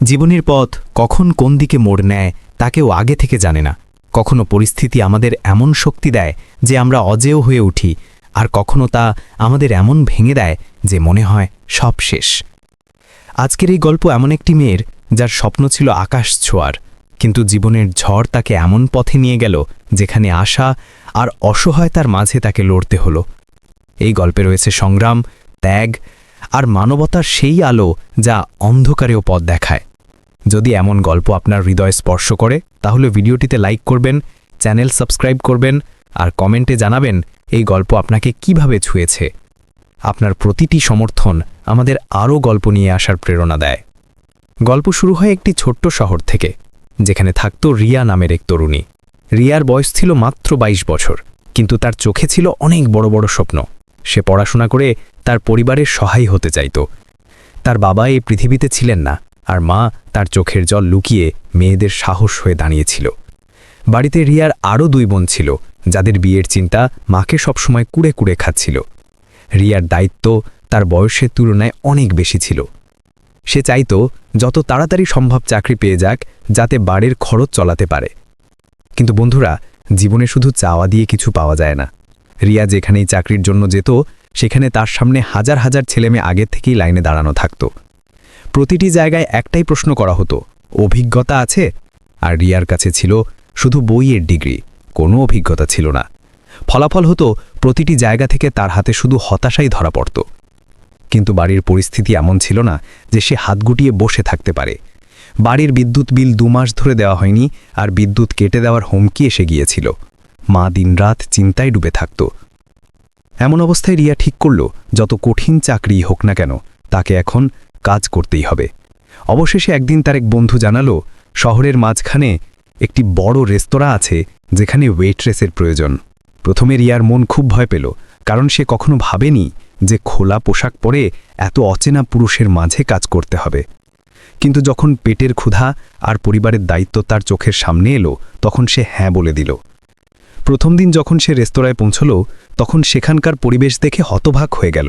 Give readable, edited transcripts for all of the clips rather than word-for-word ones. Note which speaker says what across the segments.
Speaker 1: জীবনের পথ কখন কোন দিকে মোড় নেয় তা কেউ আগে থেকে জানে না। কখনো পরিস্থিতি আমাদের এমন শক্তি দেয় যে আমরা অজেয় হয়ে উঠি, আর কখনো তা আমাদের এমন ভেঙে দেয় যে মনে হয় সব শেষ। আজকের এই গল্প এমন একটি মেয়ের যার স্বপ্ন ছিল আকাশ ছোঁয়ার, কিন্তু জীবনের ঝড় তাকে এমন পথে নিয়ে গেল যেখানে আশা আর অসহায়তার মাঝে তাকে লড়তে হলো। এই গল্পে রয়েছে সংগ্রাম, ত্যাগ আর মানবতার সেই আলো যা অন্ধকারেও পথ দেখায়। যদি এমন গল্প আপনার হৃদয় স্পর্শ করে তাহলে ভিডিওটিতে লাইক করবেন, চ্যানেল সাবস্ক্রাইব করবেন আর কমেন্টে জানাবেন এই গল্প আপনাকে কিভাবে ছুঁয়েছে। আপনার প্রতিটি সমর্থন আমাদের আরও গল্প নিয়ে আসার প্রেরণা দেয়। গল্প শুরু হয় একটি ছোট্ট শহর থেকে, যেখানে থাকত রিয়া নামের এক তরুণী। রিয়ার বয়স ছিল মাত্র ২২ বছর, কিন্তু তার চোখে ছিল অনেক বড় বড় স্বপ্ন। সে পড়াশোনা করে তার পরিবারের সহায় হতে চাইত। তার বাবা এই পৃথিবীতে ছিলেন না, আর মা তার চোখের জল লুকিয়ে মেয়েদের সাহস হয়ে দাঁড়িয়েছিল। বাড়িতে রিয়ার আরও ২ বোন ছিল, যাদের বিয়ের চিন্তা মাকে সবসময় কুড়ে কুড়ে খাচ্ছিল। রিয়ার দায়িত্ব তার বয়সের তুলনায় অনেক বেশি ছিল। সে চাইত যত তাড়াতাড়ি সম্ভব চাকরি পেয়ে যাক, যাতে বাড়ির খরচ চালাতে পারে। কিন্তু বন্ধুরা, জীবনে শুধু চাওয়া দিয়ে কিছু পাওয়া যায় না। রিয়া যেখানেই চাকরির জন্য যেত, সেখানে তার সামনে হাজার হাজার ছেলেমেয়ে আগের থেকেই লাইনে দাঁড়ানো থাকত। প্রতিটি জায়গায় একটাই প্রশ্ন করা হতো, অভিজ্ঞতা আছে? আর রিয়ার কাছে ছিল শুধু বইয়ের ডিগ্রি, কোনো অভিজ্ঞতা ছিল না। ফলাফল হতো প্রতিটি জায়গা থেকে তার হাতে শুধু হতাশাই ধরা পড়ত। কিন্তু বাড়ির পরিস্থিতি এমন ছিল না যে সে হাত গুটিয়ে বসে থাকতে পারে। বাড়ির বিদ্যুৎ বিল ২ মাস ধরে দেওয়া হয়নি, আর বিদ্যুৎ কেটে দেওয়ার হুমকি এসে গিয়েছিল। মা দিনরাত চিন্তায় ডুবে থাকত। এমন অবস্থায় রিয়া ঠিক করল, যত কঠিন চাকরিই হোক না কেন, তাকে এখন কাজ করতেই হবে। অবশেষে একদিন তার এক বন্ধু জানালো, শহরের মাঝখানে একটি বড় রেস্তোরাঁ আছে যেখানে ওয়েট্রেসের প্রয়োজন। প্রথমে রিয়ার মন খুব ভয় পেল, কারণ সে কখনো ভাবেনি যে খোলা পোশাক পরে এত অচেনা পুরুষের মাঝে কাজ করতে হবে। কিন্তু যখন পেটের ক্ষুধা আর পরিবারের দায়িত্ব তার চোখের সামনে এলো, তখন সে হ্যাঁ বলে দিল। প্রথম দিন যখন সে রেস্তোরাঁয় পৌঁছল, তখন সেখানকার পরিবেশ দেখে হতবাক হয়ে গেল।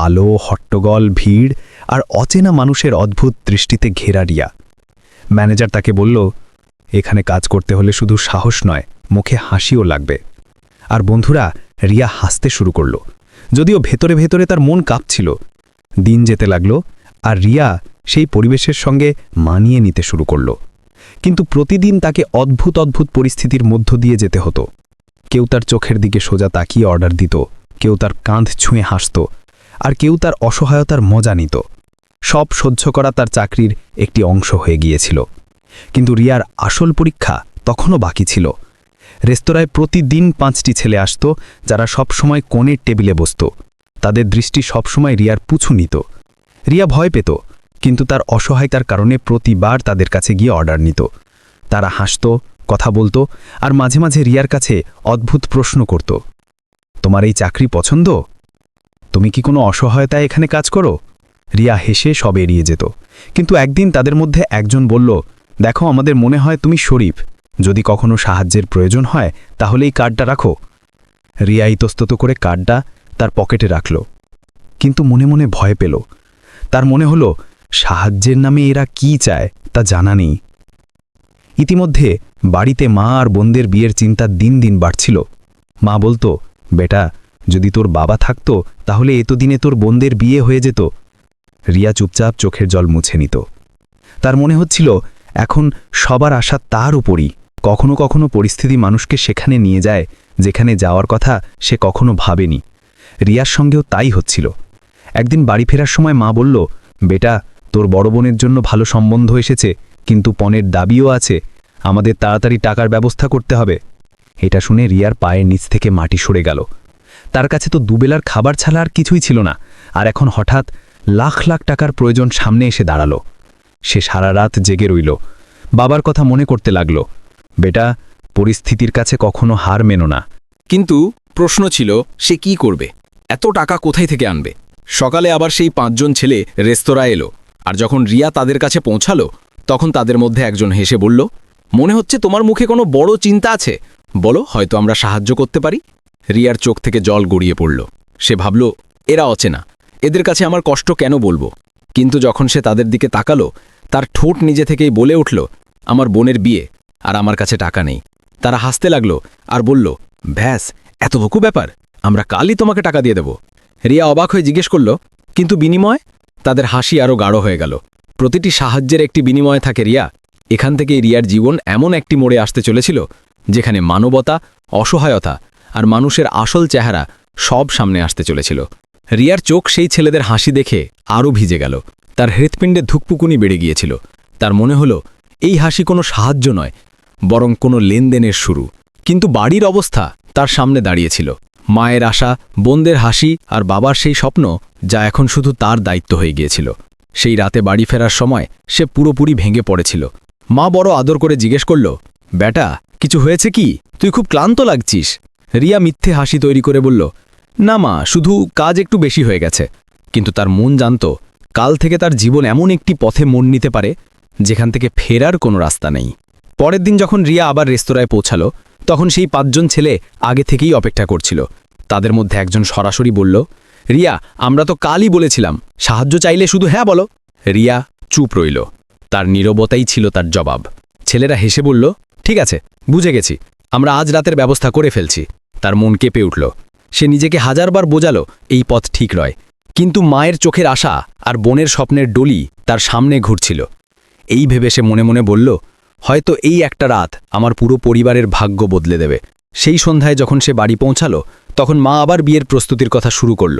Speaker 1: আলো, হট্টগোল, ভিড় আর অচেনা মানুষের অদ্ভুত দৃষ্টিতে ঘেরা রিয়া। ম্যানেজার তাকে বলল, এখানে কাজ করতে হলে শুধু সাহস নয়, মুখে হাসিও লাগবে। আর বন্ধুরা, রিয়া হাসতে শুরু করল, যদিও ভেতরে ভেতরে তার মন কাঁপছিল। দিন যেতে লাগল, আর রিয়া সেই পরিবেশের সঙ্গে মানিয়ে নিতে শুরু করল। কিন্তু প্রতিদিন তাকে অদ্ভুত অদ্ভুত পরিস্থিতির মধ্য দিয়ে যেতে হতো। কেউ তার চোখের দিকে সোজা তাকিয়ে অর্ডার দিত, কেউ তার কাঁধ ছুঁয়ে হাসত, আর কেউ তার অসহায়তার মজা নিত। সব সহ্য করা তার চাকরির একটি অংশ হয়ে গিয়েছিল। কিন্তু রিয়ার আসল পরীক্ষা তখনও বাকি ছিল। রেস্তোরাঁয় প্রতিদিন ৫টি ছেলে আসত, যারা সবসময় কোণের টেবিলে বসত। তাদের দৃষ্টি সবসময় রিয়ার পিছু নিত। রিয়া ভয় পেত, কিন্তু তার অসহায়তার কারণে প্রতিবার তাদের কাছে গিয়ে অর্ডার নিত। তারা হাসত, কথা বলত, আর মাঝে মাঝে রিয়ার কাছে অদ্ভুত প্রশ্ন করত, তোমার এই চাকরি পছন্দ? তুমি কি কোনো অসহায়তায় এখানে কাজ করো? রিয়া হেসে সব এড়িয়ে যেত। কিন্তু একদিন তাদের মধ্যে একজন বলল, দেখো, আমাদের মনে হয় তুমি শরীফ, যদি কখনো সাহায্যের প্রয়োজন হয় তাহলে এই কার্ডটা রাখো। রিয়া ইতস্তত করে কার্ডটা তার পকেটে রাখল, কিন্তু মনে মনে ভয় পেল। তার মনে হলো, সাহায্যের নামে এরা কি চায় তা জানা নেই। ইতিমধ্যে বাড়িতে মা আর বোনদের বিয়ের চিন্তা দিন দিন বাড়ছিল। মা বলতো, বেটা, যদি তোর বাবা থাকতো তাহলে এতদিনে তোর বোনদের বিয়ে হয়ে যেত। রিয়া চুপচাপ চোখের জল মুছে নিত। তার মনে হচ্ছিল এখন সবার আশা তার উপরই। কখনো কখনো পরিস্থিতি মানুষকে সেখানে নিয়ে যায় যেখানে যাওয়ার কথা সে কখনো ভাবেনি। রিয়ার সঙ্গেও তাই হচ্ছিল। একদিন বাড়ি ফেরার সময় মা বলল, বেটা, তোর বড় বোনের জন্য ভালো সম্বন্ধ এসেছে, কিন্তু পণের দাবিও আছে। আমাদের তাড়াতাড়ি টাকার ব্যবস্থা করতে হবে। এটা শুনে রিয়ার পায়ের নিচ থেকে মাটি সরে গেল। তার কাছে তো দুবেলার খাবার ছাড়া আর কিছুই ছিল না, আর এখন হঠাৎ লাখ লাখ টাকার প্রয়োজন সামনে এসে দাঁড়ালো। সে সারা রাত জেগে রইল, বাবার কথা মনে করতে লাগল। বেটা, পরিস্থিতির কাছে কখনো হার মেনো না।
Speaker 2: কিন্তু প্রশ্ন ছিল, সে কি করবে? এত টাকা কোথায় থেকে আনবে? সকালে আবার সেই ৫ জন ছেলে রেস্তোরাঁ এলো, আর যখন রিয়া তাদের কাছে পৌঁছালো, তখন তাদের মধ্যে একজন হেসে বলল, মনে হচ্ছে তোমার মুখে কোনো বড় চিন্তা আছে, বলো, হয়তো আমরা সাহায্য করতে পারি। রিয়ার চোখ থেকে জল গড়িয়ে পড়ল। সে ভাবল, এরা অচেনা, এদের কাছে আমার কষ্ট কেন বলবো? কিন্তু যখন সে তাদের দিকে তাকালো, তার ঠোঁট নিজে থেকেই বলে উঠল, আমার বোনের বিয়ে, আর আমার কাছে টাকা নেই। তারা হাসতে লাগলো আর বলল, ব্যাস, এতটুকু ব্যাপার, আমরা কালই তোমাকে টাকা দিয়ে দেব। রিয়া অবাক হয়ে জিজ্ঞেস করল, কিন্তু বিনিময়? তাদের হাসি আরও গাঢ় হয়ে গেল। প্রতিটি সাহায্যের একটি বিনিময় থাকে রিয়া। এখান থেকেই রিয়ার জীবন এমন একটি মোড়ে আসতে চলেছিল যেখানে মানবতা, অসহায়তা আর মানুষের আসল চেহারা সব সামনে আসতে চলেছিল। রিয়ার চোখ সেই ছেলেদের হাসি দেখে আরও ভিজে গেল। তার হৃৎপিণ্ডে ধুকপুকুনি বেড়ে গিয়েছিল। তার মনে হলো এই হাসি কোনো সাহায্য নয়, বরং কোনো লেনদেনের শুরু। কিন্তু বাড়ির অবস্থা তার সামনে দাঁড়িয়েছিল। মায়ের আশা, বোনদের হাসি আর বাবার সেই স্বপ্ন, যা এখন শুধু তার দায়িত্ব হয়ে গিয়েছিল। সেই রাতে বাড়ি ফেরার সময় সে পুরোপুরি ভেঙে পড়েছিল। মা বড় আদর করে জিজ্ঞেস করল, বেটা, কিছু হয়েছে কি? তুই খুব ক্লান্ত লাগছিস। রিয়া মিথ্যে হাসি তৈরি করে বলল, না মা, শুধু কাজ একটু বেশি হয়ে গেছে। কিন্তু তার মন জানত কাল থেকে তার জীবন এমন একটি পথে মন নিতে পারে যেখান থেকে ফেরার কোনো রাস্তা নেই। পরের দিন যখন রিয়া আবার রেস্তোরাঁয় পৌঁছালো, তখন সেই 5 জন ছেলে আগে থেকেই অপেক্ষা করছিল। তাদের মধ্যে একজন সরাসরি বলল, রিয়া, আমরা তো কালই বলেছিলাম, সাহায্য চাইলে শুধু হ্যাঁ বলো। রিয়া চুপ রইল। তার নীরবতাই ছিল তার জবাব। ছেলেরা হেসে বলল, ঠিক আছে, বুঝে গেছি, আমরা আজ রাতের ব্যবস্থা করে ফেলছি। তার মন কেঁপে উঠল। সে নিজেকে হাজারবার বোঝালো এই পথ ঠিক নয়, কিন্তু মায়ের চোখের আশা আর বোনের স্বপ্নের ডলি তার সামনে ঘুরছিল। এই ভেবে সে মনে মনে বলল, হয়তো এই একটা রাত আমার পুরো পরিবারের ভাগ্য বদলে দেবে। সেই সন্ধ্যায় যখন সে বাড়ি পৌঁছালো, তখন মা আবার বিয়ের প্রস্তুতির কথা শুরু করল।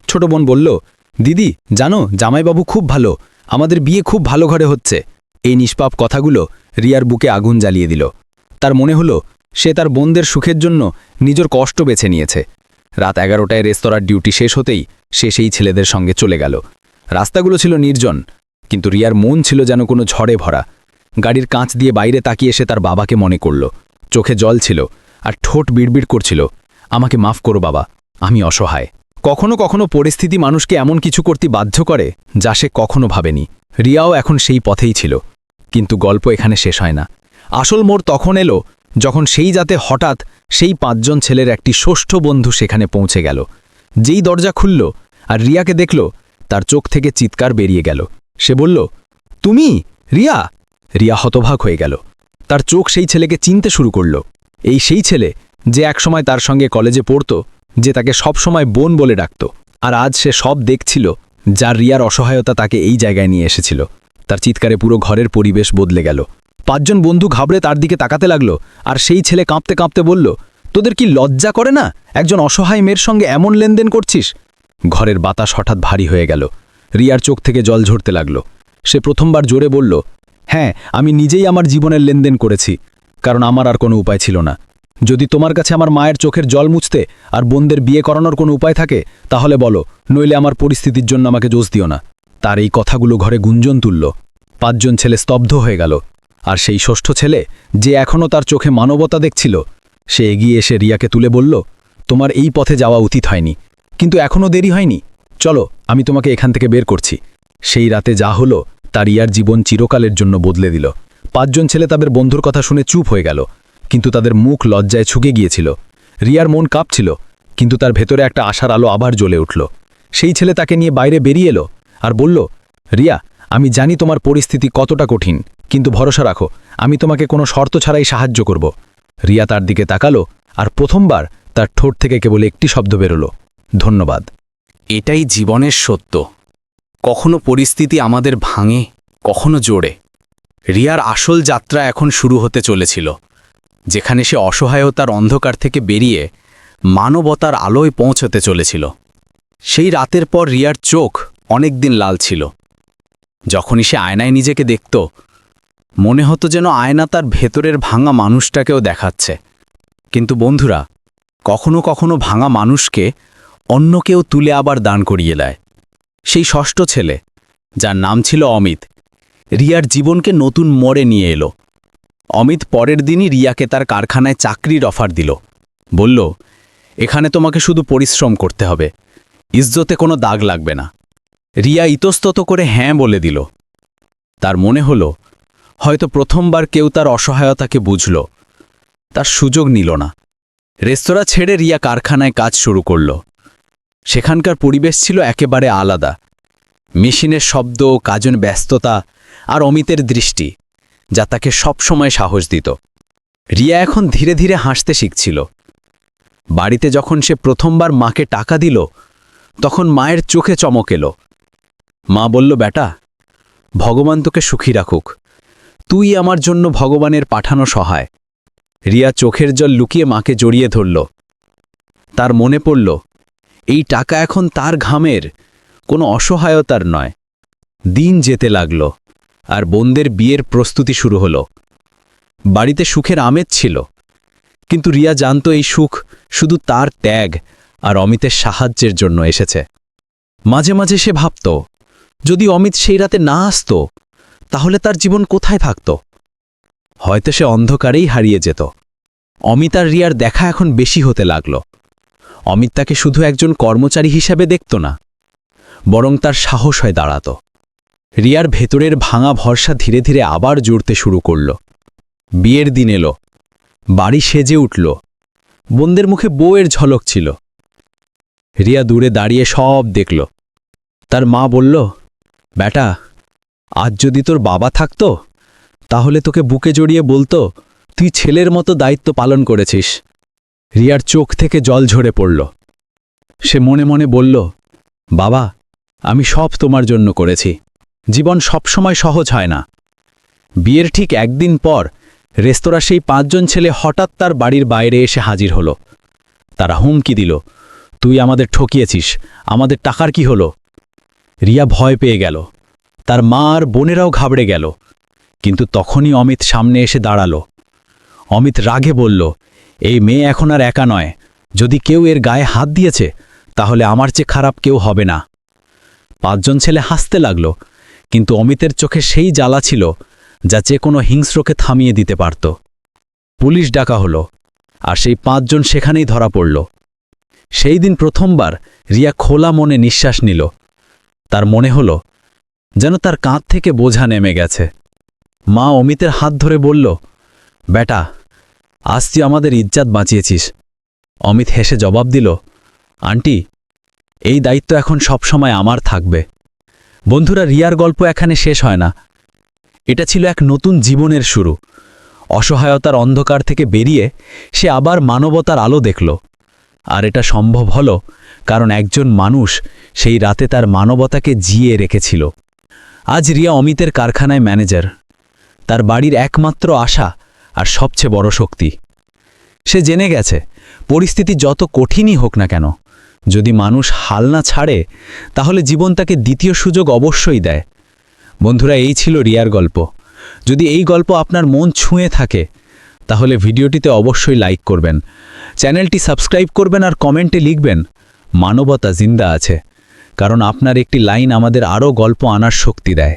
Speaker 2: ছোট বোন বলল, দিদি জানো, জামাইবাবু খুব ভালো, আমাদের বিয়ে খুব ভালো ঘরে হচ্ছে। এই নিষ্পাপ কথাগুলো রিয়ার বুকে আগুন জ্বালিয়ে দিল। তার মনে হলো সে তার বোনদের সুখের জন্য নিজের কষ্ট বেছে নিয়েছে। রাত 11টায় রেস্তোরাঁর ডিউটি শেষ হতেই সে সেই ছেলেদের সঙ্গে চলে গেল। রাস্তাগুলো ছিল নির্জন, কিন্তু রিয়ার মন ছিল যেন কোনো ঝড়ে ভরা। গাড়ির কাঁচ দিয়ে বাইরে তাকিয়ে সে তার বাবাকে মনে করল। চোখে জল ছিল আর ঠোঁট বিড়বিড় করছিল, আমাকে মাফ করো বাবা, আমি অসহায়। কখনো কখনো পরিস্থিতি মানুষকে এমন কিছু করতে বাধ্য করে যা সে কখনো ভাবেনি। রিয়াও এখন সেই পথেই ছিল। কিন্তু গল্প এখানে শেষ হয় না। আসল মোড় তখন এলো যখন সেই রাতে হঠাৎ সেই 5 জন ছেলের একটি ষষ্ঠ বন্ধু সেখানে পৌঁছে গেল। যেই দরজা খুলল আর রিয়াকে দেখল, তার চোখ থেকে চিৎকার বেরিয়ে গেল। সে বলল, তুমি রিয়া? রিয়া হতবাক হয়ে গেল। তার চোখ সেই ছেলেকে চিনতে শুরু করল। এই সেই ছেলে যে একসময় তার সঙ্গে কলেজে পড়ত, যে তাকে সবসময় বোন বলে ডাকত। আর আজ সে সব দেখছিল, যার রিয়ার অসহায়তা তাকে এই জায়গায় নিয়ে এসেছিল। তার চিৎকারে পুরো ঘরের পরিবেশ বদলে গেল। 5 জন বন্ধু ঘাবড়ে তার দিকে তাকাতে লাগল। আর সেই ছেলে কাঁপতে কাঁপতে বলল, তোদের কি লজ্জা করে না? একজন অসহায় মেয়ের সঙ্গে এমন লেনদেন করছিস? ঘরের বাতাস হঠাৎ ভারী হয়ে গেল। রিয়ার চোখ থেকে জল ঝরতে লাগল। সে প্রথমবার জোরে বলল, হ্যাঁ, আমি নিজেই আমার জীবনের লেনদেন করেছি, কারণ আমার আর কোনো উপায় ছিল না। যদি তোমার কাছে আমার মায়ের চোখের জল মুছতে আর বোনদের বিয়ে করানোর কোনো উপায় থাকে, তাহলে বলো, নইলে আমার পরিস্থিতির জন্য আমাকে দোষ দিও না। তার এই কথাগুলো ঘরে গুঞ্জন তুলল। 5 জন ছেলে স্তব্ধ হয়ে গেল। আর সেই ষষ্ঠ ছেলে, যে এখনও তার চোখে মানবতা দেখছিল, সে এগিয়ে এসে রিয়াকে তুলে বলল, তোমার এই পথে যাওয়া উচিত হয়নি, কিন্তু এখনও দেরি হয়নি। চলো, আমি তোমাকে এখান থেকে বের করছি। সেই রাতে যা হলো তা রিয়ার জীবন চিরকালের জন্য বদলে দিল। 5 জন ছেলে তাদের বন্ধুর কথা শুনে চুপ হয়ে গেল, কিন্তু তাদের মুখ লজ্জায় ছুকে গিয়েছিল। রিয়ার মন কাঁপছিল, কিন্তু তার ভেতরে একটা আশার আলো আবার জ্বলে উঠল। সেই ছেলে তাকে নিয়ে বাইরে বেরিয়ে এলো আর বলল, রিয়া, আমি জানি তোমার পরিস্থিতি কতটা কঠিন, কিন্তু ভরসা রাখো, আমি তোমাকে কোনো শর্ত ছাড়াই সাহায্য করব। রিয়া তার দিকে তাকালো, আর প্রথমবার তার ঠোঁট থেকে কেবল একটি শব্দ বেরোলো, ধন্যবাদ।
Speaker 3: এটাই জীবনের সত্য। কখনো পরিস্থিতি আমাদের ভাঙে, কখনো জোড়ে। রিয়ার আসল যাত্রা এখন শুরু হতে চলেছিল, যেখানে সে অসহায়তার অন্ধকার থেকে বেরিয়ে মানবতার আলোয় পৌঁছতে চলেছিল। সেই রাতের পর রিয়ার চোখ অনেক দিন লাল ছিল। যখনই সে আয়নায় নিজেকে দেখত, মনে হতো যেন আয়না তার ভেতরের ভাঙা মানুষটাকেও দেখাচ্ছে। কিন্তু বন্ধুরা, কখনো কখনো ভাঙা মানুষকে অন্য কেউ তুলে আবার দান করিয়ে দেয়। সেই ষষ্ঠ ছেলে, যার নাম ছিল অমিত, রিয়ার জীবনকে নতুন মোড়ে নিয়ে এলো। অমিত পরের দিনই রিয়াকে তার কারখানায় চাকরির অফার দিল। বলল, এখানে তোমাকে শুধু পরিশ্রম করতে হবে, ইজ্জতে কোনো দাগ লাগবে না। রিয়া ইতস্তত করে হ্যাঁ বলে দিল। তার মনে হলো হয়তো প্রথমবার কেউ তার অসহায়তাকে বুঝল, তার সুযোগ নিল না। রেস্তোরাঁ ছেড়ে রিয়া কারখানায় কাজ শুরু করল। সেখানকার পরিবেশ ছিল একেবারে আলাদা। মেশিনের শব্দ, কাজের ব্যস্ততা আর অমিতের দৃষ্টি, যা তাকে সবসময় সাহস দিত। রিয়া এখন ধীরে ধীরে হাসতে শিখছিল। বাড়িতে যখন সে প্রথমবার মাকে টাকা দিল, তখন মায়ের চোখে চমক এলো। মা বলল, বেটা, ভগবান তোকে সুখী রাখুক, তুই আমার জন্য ভগবানের পাঠানো সহায়। রিয়া চোখের জল লুকিয়ে মাকে জড়িয়ে ধরল। তার মনে পড়ল, এই টাকা এখন তার ঘামের, কোনো অসহায়তার নয়। দিন যেতে লাগল, আর বোনদের বিয়ের প্রস্তুতি শুরু হলো। বাড়িতে সুখের আমেজ ছিল, কিন্তু রিয়া জানত এই সুখ শুধু তার ত্যাগ আর অমিতের সাহায্যের জন্য এসেছে। মাঝে মাঝে সে ভাবত, যদি অমিত সেই রাতে না আসত, তাহলে তার জীবন কোথায় থাকত? হয়তো সে অন্ধকারেই হারিয়ে যেত। অমিত আর রিয়ার দেখা এখন বেশি হতে লাগল। অমিত তাকে শুধু একজন কর্মচারী হিসাবে দেখত না, বরং তার সাহস হয়ে দাঁড়াত। রিয়ার ভেতরের ভাঙা ভরসা ধীরে ধীরে আবার জুড়তে শুরু করল। বিয়ের দিন এলো, বাড়ি সেজে উঠল, বোনদের মুখে বউয়ের ঝলক ছিল। রিয়া দূরে দাঁড়িয়ে সব দেখল। তার মা বলল, বেটা, আজ যদি তোর বাবা থাকত, তাহলে তোকে বুকে জড়িয়ে বলতো, তুই ছেলের মতো দায়িত্ব পালন করেছিস। রিয়ার চোখ থেকে জল ঝরে পড়ল। সে মনে মনে বলল, বাবা, আমি সব তোমার জন্য করেছি। জীবন সবসময় সহজ হয় না। বিয়ের ঠিক একদিন পর রেস্তোরাঁ সেই 5 জন ছেলে হঠাৎ তার বাড়ির বাইরে এসে হাজির হলো। তারা হুমকি দিল, তুই আমাদের ঠকিয়েছিস, আমাদের টাকার কি হলো? রিয়া ভয় পেয়ে গেল। তার মা আর বোনেরাও ঘাবড়ে গেল। কিন্তু তখনই অমিত সামনে এসে দাঁড়ালো। অমিত রাগে বলল, এই মেয়ে এখন আর একা নয়, যদি কেউ এর গায়ে হাত দিয়েছে, তাহলে আমার চেয়ে খারাপ কেউ হবে না। 5 জন ছেলে হাসতে লাগল, কিন্তু অমিতের চোখে সেই জ্বালা ছিল যা যে কোনো হিংস্রকে থামিয়ে দিতে পারত। পুলিশ ডাকা হলো, আর সেই 5 জন সেখানেই ধরা পড়ল। সেই দিন প্রথমবার রিয়া খোলা মনে নিঃশ্বাস নিল। তার মনে হলো যেন তার কাঁধ থেকে বোঝা নেমে গেছে। মা অমিতের হাত ধরে বলল, বেটা, আজ তুই আমাদের ইজ্জত বাঁচিয়েছিস। অমিত হেসে জবাব দিল, আন্টি, এই দায়িত্ব এখন সবসময় আমার থাকবে। বন্ধুরা, রিয়ার গল্প এখানে শেষ হয় না। এটা ছিল এক নতুন জীবনের শুরু। অসহায়তার অন্ধকার থেকে বেরিয়ে সে আবার মানবতার আলো দেখল। আর এটা সম্ভব হলো কারণ একজন মানুষ সেই রাতে তার মানবতাকে জিয়ে রেখেছিল। আজ রিয়া অমিতের কারখানায় ম্যানেজার, তার বাড়ির একমাত্র আশা আর সবচেয়ে বড় শক্তি। সে জেনে গেছে, পরিস্থিতি যত কঠিনই হোক না কেন, যদি মানুষ হাল না ছাড়ে, তাহলে জীবন তাকে দ্বিতীয় সুযোগ অবশ্যই দেয়। বন্ধুরা, এই ছিল রিয়ার গল্প। যদি এই গল্প আপনার মন ছুঁয়ে থাকে, তাহলে ভিডিওটিতে অবশ্যই লাইক করবেন, চ্যানেলটি সাবস্ক্রাইব করবেন আর কমেন্টে লিখবেন, মানবতা জিন্দা আছে। কারণ আপনার একটি লাইন আমাদের আরও গল্প আনার শক্তি দেয়।